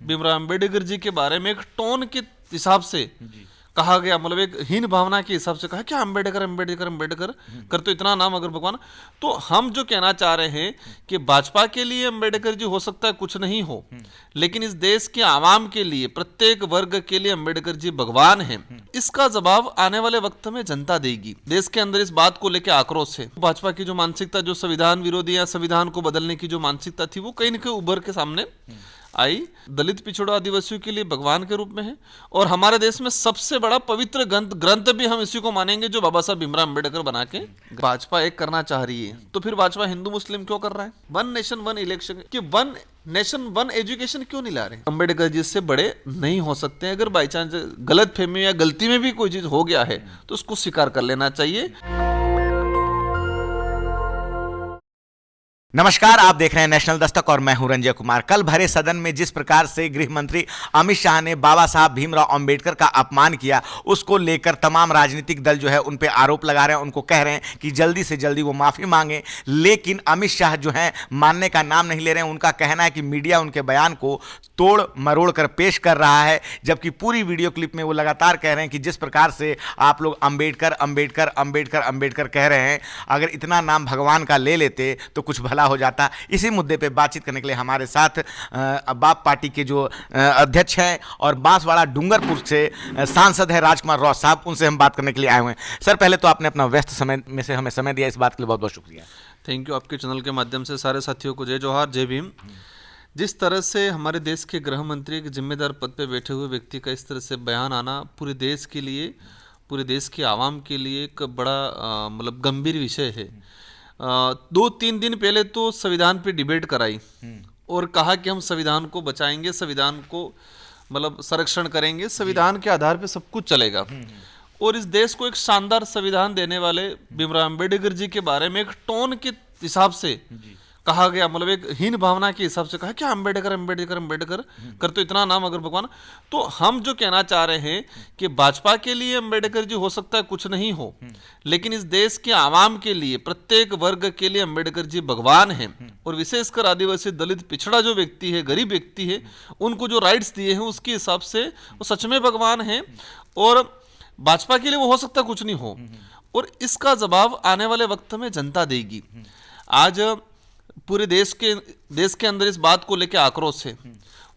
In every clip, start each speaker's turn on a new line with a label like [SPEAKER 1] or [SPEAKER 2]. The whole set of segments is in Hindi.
[SPEAKER 1] भीमराव अम्बेडकर जी के बारे में एक टोन के हिसाब से कहा गया, मतलब एक हीन भावना के हिसाब से कहा क्या अम्बेडकर अम्बेडकर अम्बेडकर कर, तो इतना नाम अगर भगवान। तो हम जो कहना चाह रहे हैं कि भाजपा के लिए अम्बेडकर जी हो सकता है कुछ नहीं हो, लेकिन इस देश के आवाम के लिए, प्रत्येक वर्ग के लिए अम्बेडकर जी भगवान हैं। इसका जवाब आने वाले वक्त में जनता देगी। देश के अंदर इस बात को लेकर आक्रोश है। भाजपा की जो मानसिकता, जो संविधान विरोधी या संविधान को बदलने की जो मानसिकता थी, वो कहीं न कहीं उभर के सामने आई। दलित पिछड़ों आदिवासियों के लिए भगवान के रूप में है, और हमारे देश में सबसे बड़ा पवित्र ग्रंथ भी हम इसी को मानेंगे जो बाबा साहब भीमराव अम्बेडकर बना के। भाजपा एक करना चाह रही है, तो फिर भाजपा हिंदू मुस्लिम क्यों कर रहा है? वन नेशन वन इलेक्शन, कि वन नेशन वन एजुकेशन क्यों नहीं ला रहे? अम्बेडकर जी से बड़े नहीं हो सकते। अगर बाई चांस गलत फहमी या गलती में भी कोई चीज हो गया है तो उसको स्वीकार कर लेना चाहिए।
[SPEAKER 2] नमस्कार, आप देख रहे हैं नेशनल दस्तक और मैं हूं रंजय कुमार। कल भरे सदन में जिस प्रकार से गृह मंत्री अमित शाह ने बाबा साहब भीमराव अंबेडकर का अपमान किया, उसको लेकर तमाम राजनीतिक दल जो है उन पे आरोप लगा रहे हैं, उनको कह रहे हैं कि जल्दी से जल्दी वो माफी मांगे। लेकिन अमित शाह जो है मानने का नाम नहीं ले रहे हैं। उनका कहना है कि मीडिया उनके बयान को तोड़ मरोड़ कर पेश कर रहा है, जबकि पूरी वीडियो क्लिप में वो लगातार कह रहे हैं कि जिस प्रकार से आप लोग अंबेडकर अंबेडकर अंबेडकर अंबेडकर कह रहे हैं, अगर इतना नाम भगवान का ले लेते तो कुछ भला हो जाता। इसी मुद्दे पे बातचीत करने के लिए हमारे साथ बाप पार्टी के जो अध्यक्ष हैं और बांसवाड़ा डूंगरपुर से सांसद है राजकुमार रॉस साहब, उनसे हम बात करने के लिए आए हुए हैं। सर, पहले तो आपने अपना व्यस्त समय में से हमें समय दिया, इस बात के लिए बहुत बहुत शुक्रिया।
[SPEAKER 1] Thank you. आपके चैनल के माध्यम से सारे साथियों को जय जोहार, जय भीम। जिस तरह से हमारे देश के गृह मंत्री के जिम्मेदार पद पे बैठे हुए व्यक्ति का इस तरह से बयान आना पूरे देश के लिए, पूरे देश के आवाम के लिए एक बड़ा मतलब गंभीर विषय है। 2-3 दिन पहले तो संविधान पे डिबेट कराई और कहा कि हम संविधान को बचाएंगे, संविधान को मतलब संरक्षण करेंगे, संविधान के आधार पे सब कुछ चलेगा। और इस देश को एक शानदार संविधान देने वाले भीमराव अम्बेडकर जी के बारे में एक टोन के हिसाब से कहा गया, मतलब एक हीन भावना के हिसाब से कहा क्या अम्बेडकर अम्बेडकर अम्बेडकर कर, तो इतना नाम अगर भगवान। तो हम जो कहना चाह रहे हैं कि भाजपा के लिए अम्बेडकर जी हो सकता है कुछ नहीं हो, लेकिन इस देश के आवाम के लिए, प्रत्येक वर्ग के लिए अम्बेडकर जी भगवान हैं। और विशेषकर आदिवासी, दलित, पिछड़ा जो व्यक्ति है, गरीब व्यक्ति है, उनको जो राइट्स दिए हैं उसके हिसाब से वो सच में भगवान हैं। और भाजपा के लिए वो हो सकता कुछ नहीं हो, और इसका जवाब आने वाले वक्त में जनता देगी। आज पूरे देश के अंदर इस बात को लेकर आक्रोश है,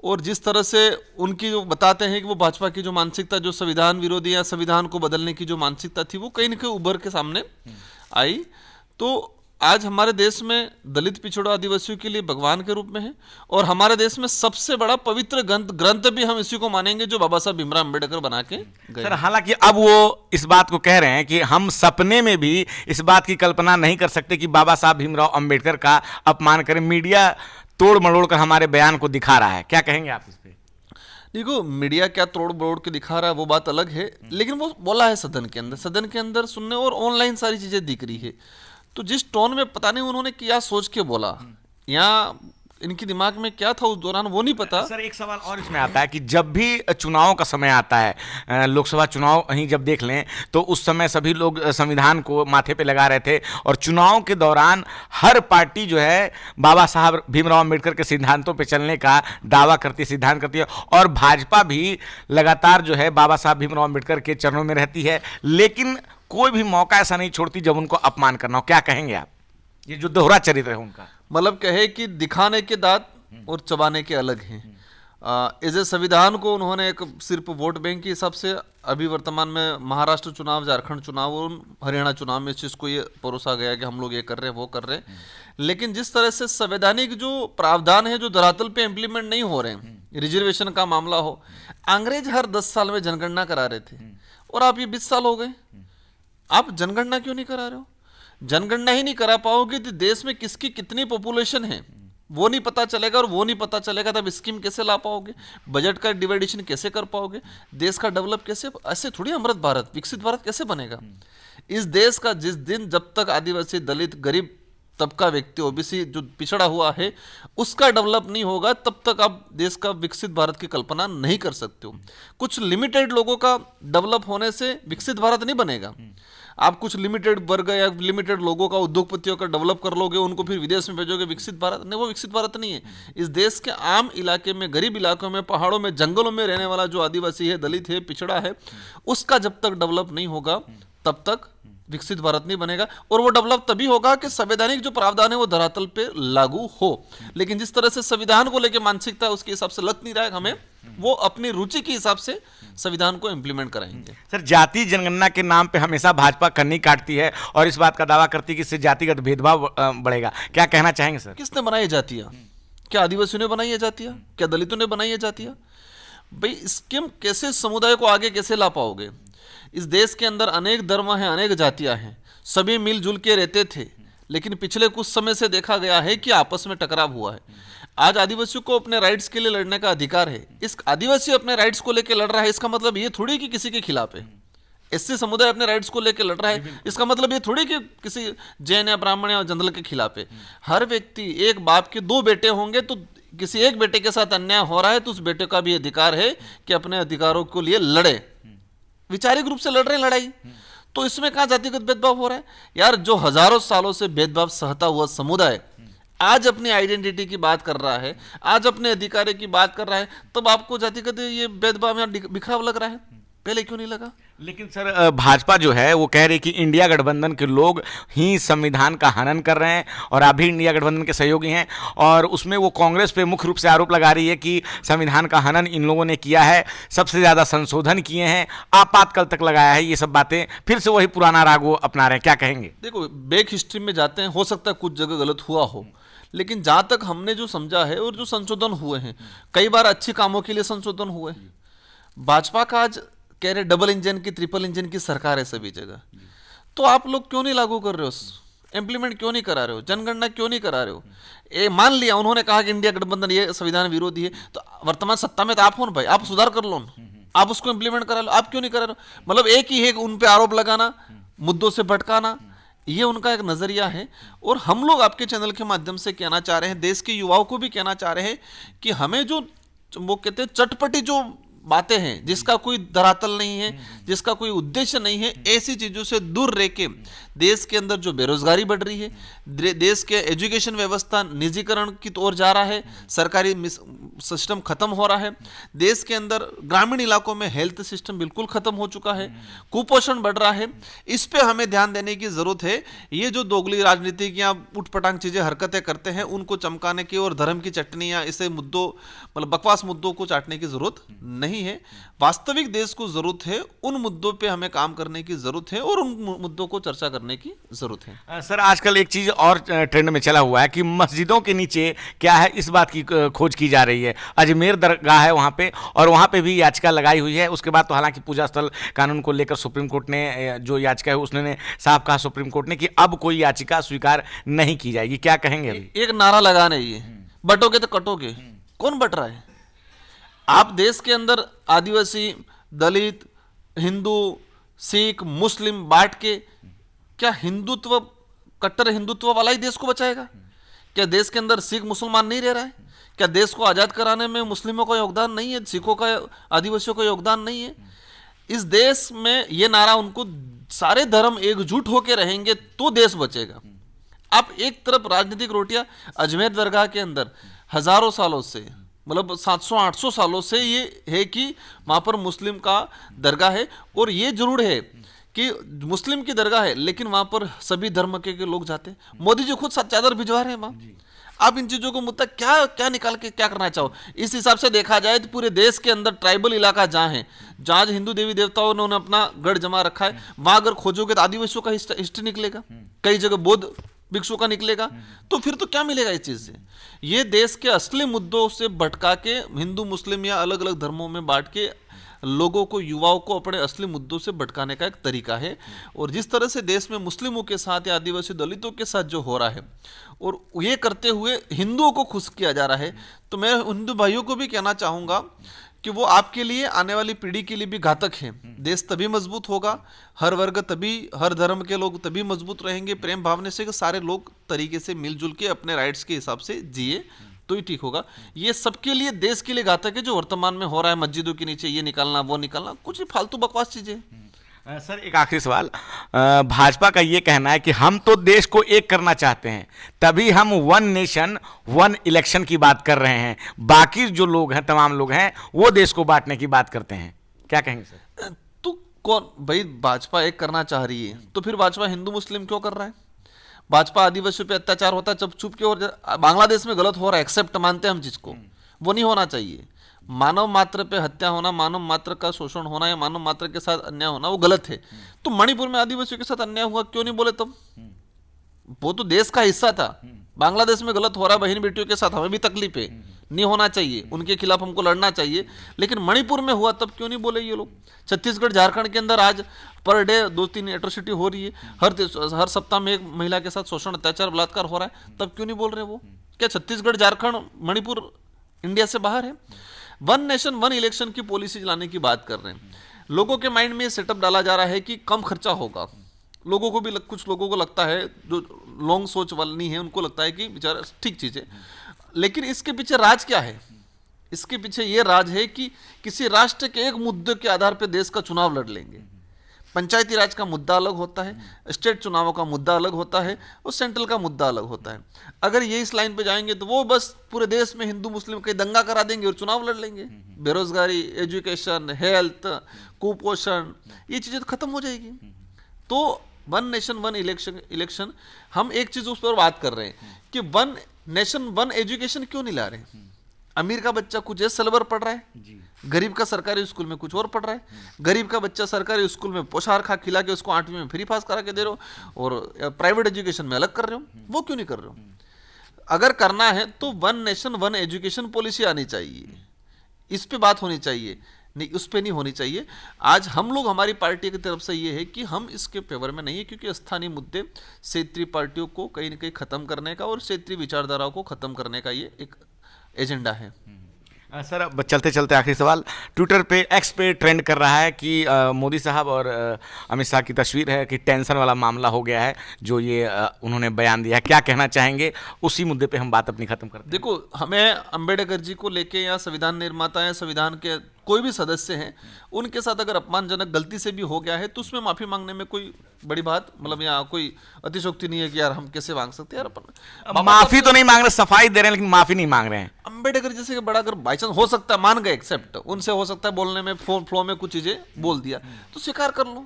[SPEAKER 1] और जिस तरह से उनकी जो बताते हैं कि वो भाजपा की जो मानसिकता, जो संविधान विरोधी या संविधान को बदलने की जो मानसिकता थी, वो कहीं न कहीं उभर के सामने आई। तो आज हमारे देश में दलित पिछड़ों आदिवासियों के लिए भगवान के रूप में है, और हमारे देश में सबसे बड़ा पवित्र ग्रंथ भी हम इसी को मानेंगे जो बाबा साहब भीमराव अम्बेडकर बना के गए।
[SPEAKER 2] सर, हालांकि अब वो इस बात को कह रहे हैं कि हम सपने में भी इस बात की कल्पना नहीं कर सकते कि बाबा साहब भीमराव अम्बेडकर का अपमान करें। मीडिया तोड़ मरोड़ कर हमारे बयान को दिखा रहा है, क्या कहेंगे आप इस पे?
[SPEAKER 1] देखो, मीडिया क्या तोड़ मरोड़ के दिखा रहा है वो बात अलग है, लेकिन वो बोला है सदन के अंदर सुनने, और ऑनलाइन सारी चीजें दिख रही है। तो जिस टोन में पता नहीं उन्होंने क्या सोच के बोला, या इनके दिमाग में क्या था उस दौरान, वो नहीं पता।
[SPEAKER 2] सर, एक सवाल और इसमें आता है कि जब भी चुनाव का समय आता है, लोकसभा चुनाव ही जब देख लें, तो उस समय सभी लोग संविधान को माथे पे लगा रहे थे, और चुनाव के दौरान हर पार्टी जो है बाबा साहब भीमराव अम्बेडकर के सिद्धांतों पे चलने का दावा करती है, सिद्धांत करती है, और भाजपा भी लगातार जो है बाबा साहब भीमराव अम्बेडकर के चरणों में रहती है, लेकिन कोई भी मौका ऐसा नहीं छोड़ती जब उनको अपमान करना हो। क्या कहेंगे आप? ये जो दोहरा चरित्र है उनका,
[SPEAKER 1] मतलब कहे कि दिखाने के दांत और चबाने के अलग हैं। इस संविधान को उन्होंने एक सिर्फ वोट बैंक के हिसाब से, अभी वर्तमान में महाराष्ट्र चुनाव, झारखंड चुनाव और हरियाणा चुनाव में इस चीज़ को ये परोसा गया कि हम लोग ये कर रहे हैं, वो कर रहे हैं। लेकिन जिस तरह से संवैधानिक जो प्रावधान है जो धरातल पे इम्प्लीमेंट नहीं हो रहे हैं, रिजर्वेशन का मामला हो, अंग्रेज हर 10 साल में जनगणना करा रहे थे, और आप ये 20 साल हो गए, आप जनगणना क्यों नहीं करा रहे हो? जनगणना ही नहीं करा पाओगे तो देश में किसकी कितनी पॉपुलेशन है वो नहीं पता चलेगा, और वो नहीं पता चलेगा तब स्कीम कैसे ला पाओगे, बजट का डिवाइडेशन कैसे कर पाओगे, देश का डेवलप कैसे, ऐसे थोड़ी अमृत भारत, विकसित भारत कैसे बनेगा। इस देश का जिस दिन जब तक आदिवासी, दलित, गरीब तबका व्यक्ति, ओबीसी जो पिछड़ा हुआ है, उसका डेवलप नहीं होगा, तब तक आप देश का विकसित भारत की कल्पना नहीं कर सकते हो। कुछ लिमिटेड लोगों का डेवलप होने से विकसित भारत नहीं बनेगा। आप कुछ लिमिटेड वर्ग या लिमिटेड लोगों का, उद्योगपतियों का डेवलप कर लोगे, उनको फिर विदेश में भेजोगे, विकसित भारत नहीं, वो विकसित भारत नहीं है। इस देश के आम इलाके में, गरीब इलाकों में, पहाड़ों में, जंगलों में रहने वाला जो आदिवासी है, दलित है, पिछड़ा है, उसका जब तक डेवलप नहीं होगा तब तक विकसित भारत नहीं बनेगा। और वो डेवलप तभी होगा कि संवैधानिक जो प्रावधान है वो धरातल पे लागू हो। लेकिन जिस तरह से संविधान को लेकर मानसिकता है उसके हिसाब से लग नहीं रहा है हमें, वो अपनी रुचि के हिसाब से संविधान को इम्प्लीमेंट कराएंगे।
[SPEAKER 2] सर, जाति जनगणना के नाम पे हमेशा भाजपा कन्नी काटती है और इस बात का दावा करती है कि इससे जातिगत भेदभाव बढ़ेगा, क्या कहना चाहेंगे सर?
[SPEAKER 1] किसने बनाई जातियां? क्या आदिवासियों ने बनाई है जातियां? क्या दलितों ने बनाई है जातियां? भाई स्कीम कैसे समुदाय को आगे कैसे ला पाओगे? इस देश के अंदर अनेक धर्म हैं, अनेक जातियां हैं, सभी मिलजुल के रहते थे, लेकिन पिछले कुछ समय से देखा गया है कि आपस में टकराव हुआ है। आज आदिवासियों को अपने राइट्स के लिए लड़ने का अधिकार है। इस आदिवासी अपने राइट्स को लेकर लड़ रहा है, इसका मतलब ये थोड़ी कि किसी के खिलाफ है। एससी समुदाय अपने राइट्स को लेकर लड़ रहा है, इसका मतलब ये थोड़ी कि किसी जैन या ब्राह्मण या जनरल के खिलाफ है। हर व्यक्ति, एक बाप के दो बेटे होंगे, तो किसी एक बेटे के साथ अन्याय हो रहा है तो उस बेटे का भी अधिकार है कि अपने अधिकारों के लिए लड़े। वैचारिक रूप से लड़ रहे हैं लड़ाई, तो इसमें कहां जातिगत भेदभाव हो रहा है? यार, जो हजारों सालों से भेदभाव सहता हुआ समुदाय आज अपनी आइडेंटिटी की बात कर रहा है, आज अपने अधिकारों की बात कर रहा है, तब आपको जातिगत ये भेदभाव यहाँ बिखराव लग रहा है? पहले क्यों नहीं लगा?
[SPEAKER 2] लेकिन सर, भाजपा जो है वो कह रही कि इंडिया गठबंधन के लोग ही संविधान का हनन कर रहे हैं और अभी इंडिया गठबंधन के सहयोगी हैं, और उसमें वो कांग्रेस पे मुख्य रूप से आरोप लगा रही है कि संविधान का हनन इन लोगों ने किया है, सबसे ज़्यादा संशोधन किए हैं, आपातकाल तक लगाया है। ये सब बातें फिर से वही पुराना राग वो अपना रहे हैं, क्या कहेंगे?
[SPEAKER 1] देखो, बैक हिस्ट्री में जाते हैं, हो सकता है कुछ जगह गलत हुआ हो, लेकिन जहां तक हमने जो समझा है और जो संशोधन हुए हैं, कई बार अच्छे कामों के लिए संशोधन हुए। भाजपा का आज कह रहे डबल इंजन की, ट्रिपल इंजन की सरकार है सभी जगह, तो आप लोग क्यों नहीं लागू कर रहे हो? इंप्लीमेंट क्यों नहीं करा रहे हो? जनगणना क्यों नहीं करा रहे हो? मान लिया उन्होंने कहा कि इंडिया गठबंधन ये संविधान विरोधी है, तो वर्तमान सत्ता में तो आप हो ना भाई, आप सुधार कर लो ना, आप उसको इंप्लीमेंट करा लो। आप क्यों नहीं करा रहे हो? मतलब एक ही है, उन पे आरोप लगाना, मुद्दों से भटकाना, ये उनका एक नजरिया है। और हम लोग आपके चैनल के माध्यम से कहना चाह रहे हैं, देश के युवाओं को भी कहना चाह रहे हैं कि हमें जो वो कहते हैं चटपटी जो बातें हैं, जिसका कोई धरातल नहीं है, जिसका कोई उद्देश्य नहीं है, ऐसी चीजों से दूर रह के देश के अंदर जो बेरोजगारी बढ़ रही है, देश के एजुकेशन व्यवस्था निजीकरण की ओर जा रहा है, सरकारी सिस्टम खत्म हो रहा है, देश के अंदर ग्रामीण इलाकों में हेल्थ सिस्टम बिल्कुल खत्म हो चुका है, कुपोषण बढ़ रहा है, इस पे हमें ध्यान देने की जरूरत है। ये जो दोगली राजनीतिक या उठपटांग चीजें हरकतें करते हैं, उनको चमकाने की और धर्म की चटनी या इसे मुद्दों, मतलब बकवास मुद्दों को चाटने की जरूरत नहीं है। वास्तविक देश को जरूरत है, उन मुद्दों पे हमें काम करने की जरूरत है और उन मुद्दों को चर्चा करने की जरूरत है।
[SPEAKER 2] सर, आजकल एक चीज और ट्रेंड में चला हुआ है कि मस्जिदों के नीचे क्या है, इस बात की खोज की जा रही है। अजमेर दरगाह है वहाँ पे, और वहाँ पे भी याचिका लगाई हुई है। उसके बाद तो हालांकि पूजा स्थल कानून को लेकर सुप्रीम कोर्ट ने जो याचिका है उसने साफ कहा सुप्रीम कोर्ट ने कि अब कोई याचिका स्वीकार नहीं की जाएगी, क्या कहेंगे? अभी
[SPEAKER 1] एक नारा लगाना ही है, बटोगे तो कटोगे। कौन बट रहा है? आप देश के अंदर आदिवासी, दलित, हिंदू, सिख, मुस्लिम बांट के क्या हिंदुत्व, कट्टर हिंदुत्व वाला ही देश को बचाएगा? क्या देश के अंदर सिख मुसलमान नहीं रह रहा है? क्या देश को आजाद कराने में मुस्लिमों का योगदान नहीं है, सिखों का, आदिवासियों का योगदान नहीं है? इस देश में ये नारा, उनको सारे धर्म एकजुट होकर रहेंगे तो देश बचेगा। आप एक तरफ राजनीतिक रोटियां, अजमेर दरगाह के अंदर हजारों सालों से, मतलब 700-800 सालों से ये है कि वहाँ पर मुस्लिम का दरगाह है, और ये जरूर है कि मुस्लिम की दरगाह है, लेकिन वहाँ पर सभी धर्म के लोग जाते हैं। मोदी जी खुद चादर भिजवा रहे हैं वहाँ। आप इन चीज़ों को मुद्दा क्या क्या निकाल के क्या करना चाहो? इस हिसाब से देखा जाए तो पूरे देश के अंदर ट्राइबल इलाका जहाँ है, जहाँ हिंदू देवी देवताओं ने अपना गढ़ जमा रखा है, वहाँ अगर खोजोगे तो आदिवासियों का हिस्ट्री निकलेगा, कई जगह बौद्ध भिक्षु का निकलेगा। तो फिर तो क्या मिलेगा इस चीज से? ये देश के असली मुद्दों से भटका के हिंदू मुस्लिम या अलग अलग धर्मों में बांट के लोगों को, युवाओं को अपने असली मुद्दों से भटकाने का एक तरीका है। और जिस तरह से देश में मुस्लिमों के साथ या आदिवासी दलितों के साथ जो हो रहा है, और ये करते हुए हिंदुओं को खुश किया जा रहा है, तो मैं हिंदू भाइयों को भी कहना चाहूँगा कि वो आपके लिए, आने वाली पीढ़ी के लिए भी घातक है। देश तभी मजबूत होगा, हर वर्ग तभी, हर धर्म के लोग तभी मजबूत रहेंगे प्रेम भावना से, कि सारे लोग तरीके से मिलजुल के अपने राइट्स के हिसाब से जिए तो ही ठीक होगा। ये सबके लिए, देश के लिए घातक है जो वर्तमान में हो रहा है। मस्जिदों के नीचे ये निकालना, वो निकालना, कुछ फालतू बकवास चीजें।
[SPEAKER 2] सर एक आखिरी सवाल, भाजपा का ये कहना है कि हम तो देश को एक करना चाहते हैं, तभी हम वन नेशन वन इलेक्शन की बात कर रहे हैं, बाकी जो लोग हैं, तमाम लोग हैं, वो देश को बांटने की बात करते हैं। क्या कहेंगे सर?
[SPEAKER 1] तो कौन भाई, भाजपा एक करना चाह रही है तो फिर भाजपा हिंदू मुस्लिम क्यों कर रहा है? भाजपा आदिवासियों पे अत्याचार होता है जब चुप के, और बांग्लादेश में गलत हो रहा है, एक्सेप्ट मानते हैं हम चीज को, वो नहीं होना चाहिए। मानव मात्र पे हत्या होना, मानव मात्र का शोषण होना या मानव मात्र के साथ अन्याय होना वो गलत है। तो मणिपुर में आदिवासियों के साथ अन्याय हुआ, क्यों नहीं बोले तब? वो तो देश का हिस्सा था। बांग्लादेश में गलत हो रहा है बहन बेटियों के साथ, हमें भी तकलीफ है, नहीं होना चाहिए, उनके खिलाफ हमको लड़ना चाहिए, लेकिन मणिपुर में हुआ तब क्यों नहीं बोले ये लोग? छत्तीसगढ़ झारखंड के अंदर आज पर डे 2-3 एट्रोसिटी हो रही है, हर सप्ताह में एक महिला के साथ शोषण, अत्याचार, बलात्कार हो रहा है, तब क्यों नहीं बोल रहे वो? क्या छत्तीसगढ़ झारखंड मणिपुर इंडिया से बाहर है? वन नेशन वन इलेक्शन की पॉलिसी लाने की बात कर रहे हैं। लोगों के माइंड में सेटअप डाला जा रहा है कि कम खर्चा होगा। लोगों को भी कुछ लोगों को लगता है, जो लॉन्ग सोच वाली नहीं है, उनको लगता है कि बेचारा ठीक चीज़ है, लेकिन इसके पीछे राज क्या है? इसके पीछे ये राज है कि किसी राष्ट्र के एक मुद्दे के आधार पर देश का चुनाव लड़ लेंगे। पंचायती राज का मुद्दा अलग होता है, स्टेट चुनावों का मुद्दा अलग होता है, और सेंट्रल का मुद्दा अलग होता है। अगर ये इस लाइन पे जाएंगे तो वो बस पूरे देश में हिंदू मुस्लिम के दंगा करा देंगे और चुनाव लड़ लेंगे। बेरोजगारी, एजुकेशन, हेल्थ, कुपोषण, ये चीज़ें तो खत्म हो जाएगी। तो वन नेशन वन इलेक्शन हम एक चीज़ उस पर बात कर रहे हैं कि वन नेशन वन एजुकेशन क्यों नहीं ला रहे? अमीर का बच्चा कुछ सिल्वर पढ़ रहा है, गरीब का सरकारी स्कूल में कुछ और पढ़ रहा है। गरीब का बच्चा सरकारी स्कूल में पोषाहार खा खिला के उसको 8वीं में फ्री पास करा के दे रहे हो, और प्राइवेट एजुकेशन में अलग कर रहे हो, वो क्यों नहीं कर रहे हो? अगर करना है तो one nation one education policy आनी चाहिए, इस पे बात होनी चाहिए, नहीं उस पे नहीं होनी चाहिए। आज हम लोग, हमारी पार्टी की तरफ से ये है कि हम इसके फेवर में नहीं है, क्योंकि स्थानीय मुद्दे क्षेत्रीय पार्टियों को कहीं ना कहीं खत्म करने का और क्षेत्रीय विचारधाराओं को खत्म करने का ये एक एजेंडा है।
[SPEAKER 2] सर अब चलते चलते आखिरी सवाल, ट्विटर पे एक्स पे ट्रेंड कर रहा है कि मोदी साहब और अमित शाह की तस्वीर है कि टेंशन वाला मामला हो गया है जो ये उन्होंने बयान दिया है। क्या कहना चाहेंगे? उसी मुद्दे पे हम बात अपनी खत्म करते हैं।
[SPEAKER 1] देखो, हमें अंबेडकर जी को लेके या संविधान निर्माता या संविधान के कोई भी सदस्य हैं, उनके साथ अगर अपमानजनक गलती से भी हो गया है तो उसमें माफी मांगने में कोई बड़ी बात, मतलब यहाँ कोई अतिशोक्ति नहीं है कि यार हम कैसे मांग सकते हैं। यार अपन
[SPEAKER 2] माफी तो नहीं मांग रहे, सफाई दे रहे हैं, लेकिन माफी नहीं मांग रहे हैं।
[SPEAKER 1] अंबेडकर जैसे कि बड़ा, अगर बाई चांस हो सकता है मान गए, एक्सेप्ट उनसे हो सकता है बोलने में फ्लो में कुछ चीजें बोल दिया, तो स्वीकार कर लो,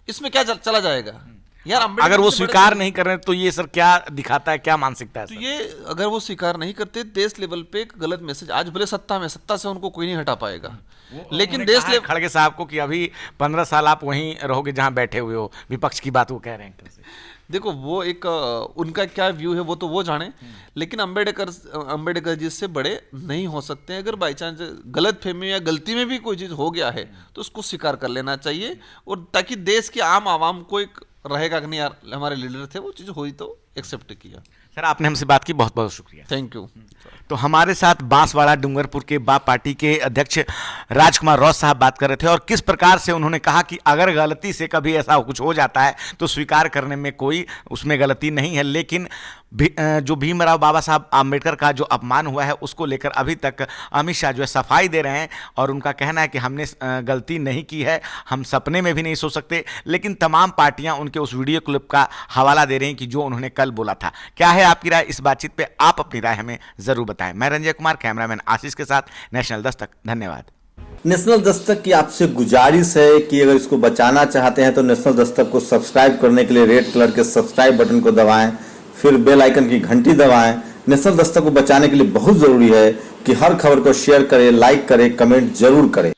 [SPEAKER 1] इसमें क्या चला जाएगा यार?
[SPEAKER 2] अगर वो स्वीकार नहीं कर रहे तो ये सर क्या दिखाता है, क्या मानसिकता है?
[SPEAKER 1] तो ये अगर वो स्वीकार नहीं करते, देश लेवल पे एक गलत मैसेज, आज भले सत्ता से उनको कोई नहीं हटा पाएगा, लेकिन देश लेवल
[SPEAKER 2] खड़गे साहब को कि अभी 15 साल आप वहीं रहोगे जहां बैठे हुए हो, विपक्ष की बात वो कह रहे हैं।
[SPEAKER 1] देखो, वो एक उनका क्या व्यू है वो तो वो जाने, लेकिन अंबेडकर जी से बड़े नहीं हो सकते हैं। अगर बाई चांस गलत फहमी या गलती में भी कोई चीज़ हो गया है तो उसको स्वीकार कर लेना चाहिए, और ताकि देश के आम आवाम को एक रहेगा कि नहीं यार हमारे लीडर थे, वो चीज़ हुई तो एक्सेप्ट किया।
[SPEAKER 2] सर आपने हमसे बात की, बहुत बहुत शुक्रिया।
[SPEAKER 1] Thank you.
[SPEAKER 2] तो हमारे साथ बांसवाड़ा डूंगरपुर के बा पार्टी के अध्यक्ष राजकुमार रॉस साहब बात कर रहे थे, और किस प्रकार से उन्होंने कहा कि अगर गलती से कभी ऐसा कुछ हो जाता है तो स्वीकार करने में कोई उसमें गलती नहीं है, लेकिन जो भीमराव बाबा साहब आम्बेडकर का जो अपमान हुआ है उसको लेकर अभी तक अमित शाह जो है सफाई दे रहे हैं, और उनका कहना है कि हमने गलती नहीं की है, हम सपने में भी नहीं सोच सकते, लेकिन तमाम पार्टियां उनके उस वीडियो क्लिप का हवाला दे रही हैं कि जो उन्होंने कल बोला था। क्या है आपकी राय इस बातचीत पे? आप अपनी राय हमें जरूर बताएं। मैं रंजय कुमार, कैमरामैन आशीष के साथ, नेशनल दस्तक। धन्यवाद।
[SPEAKER 3] नेशनल दस्तक की आपसे गुजारिश है कि अगर इसको बचाना चाहते हैं तो नेशनल दस्तक को सब्सक्राइब करने के लिए रेड कलर के सब्सक्राइब बटन को दबाएं, फिर बेल आइकन की घंटी दबाएं। नेशनल दस्तक को बचाने के लिए बहुत जरूरी है कि हर खबर को शेयर करें, लाइक करें, कमेंट जरूर करें।